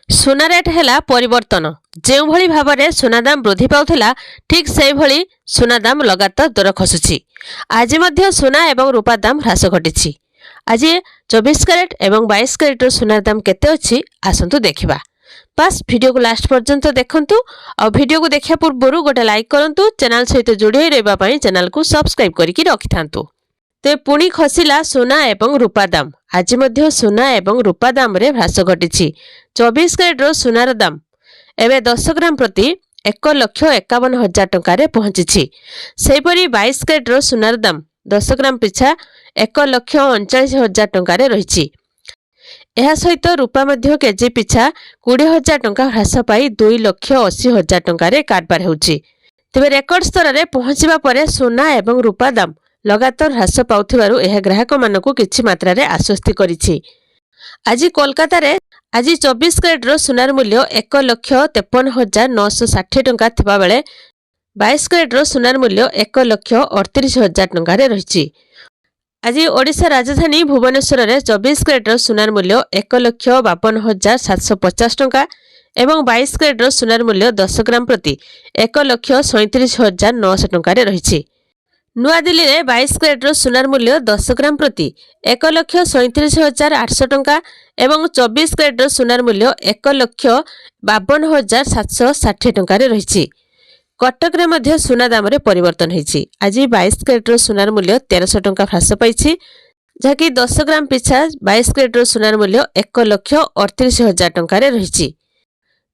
सुना रेट है परिवर्तन जो भली भाव में सुना दाम वृद्धि पाउथिला ठीक से भली सुना दाम लगातार दर खसुची। आज मध्य सुना एवं रूपा दाम ह्रास घटी। आज 24 कैरेट एवं 22 कैरेट सुनार दाम केते अछि आसंतु देखिबा। बस वीडियो को लास्ट पर्यंत देखंतु और वीडियो को देखिया पूर्व गोटे लाइक करंतु। चैनल सहित जोड़ी रहबा पई चैनल को सब्सक्राइब करिकि रखिथांतु। ते पुणी खसिला सुना एवं रूपा दाम। आज मध्य सुना एवं रूपा दाम रे ह्रास घटी। 24 कैरेट सुनार दाम एवं 10 ग्राम प्रति 1,51,000 टंका पहुंची। सेहीपरि 22 कैरेट सुनार दाम 10 ग्राम पिछा 1,39,000 टंका रही। यह सहित रूपा मध्य केजी पिछा 20,000 टंका ह्रास पाई 2,80,000 टंका कारोबार होउची। तेबे रेकर्ड स्तर में पहुंचवा पर सुना एवं रूपा दाम लगातार ह्रास पाउथिबारु यह ग्राहक मानकु किछि मात्रा रे आश्वस्ति करिछि। आज कोलकाता रे आज 24 कैरेट सुनार मूल्य 1,53,960 टंका थिबा बेले 22 कैरेट सुनार मूल्य 1,38,000 टंका रही। आज ओडिशा राजधानी भुवनेश्वर रे 24 कैरेट सुनार मूल्य 1,52,750 टंका एवं 22 कैरेट सुनार मूल्य 10 ग्राम प्रति 1,37,900 टंका रही। नुआ दिल्ली रे 22 कैरेट सुनार मूल्य 10 ग्राम प्रति 1,37,800 टंका एवं 24 कैरेट सुनार मूल्य 1,52,760 टंका रही। कटक रे मध्य सुना दाम रे परिवर्तन होईछि। आज 22 कैरेट सुनार मूल्य 1,300 टंका ह्रास पाइछि, जहाँकि 10 ग्राम पिछा 22 कैरेट सुनार मूल्य 1,38,000 टंका रही।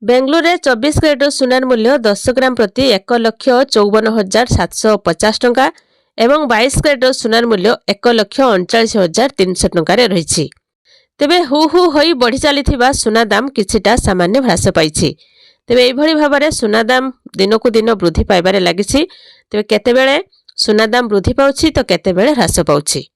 बेंगलुरु रे 24 कैरेट सुनार मूल्य 10 ग्राम प्रति 1,54,750 टंका एवं 22 कैरेट सुनार मूल्य 1,39,300 टंका रही। तेबे हु होई बढ़ी चली सुना दाम किछिटा सामान्य ह्रास पाइछि। तेबे एभली भाव में सुना दाम दिनकू दिन वृद्धि पाइबारे लागिछि। तेबे केतेबेले सुना दाम वृद्धि पाउछि तो केतेबेले ह्रास पाउछि।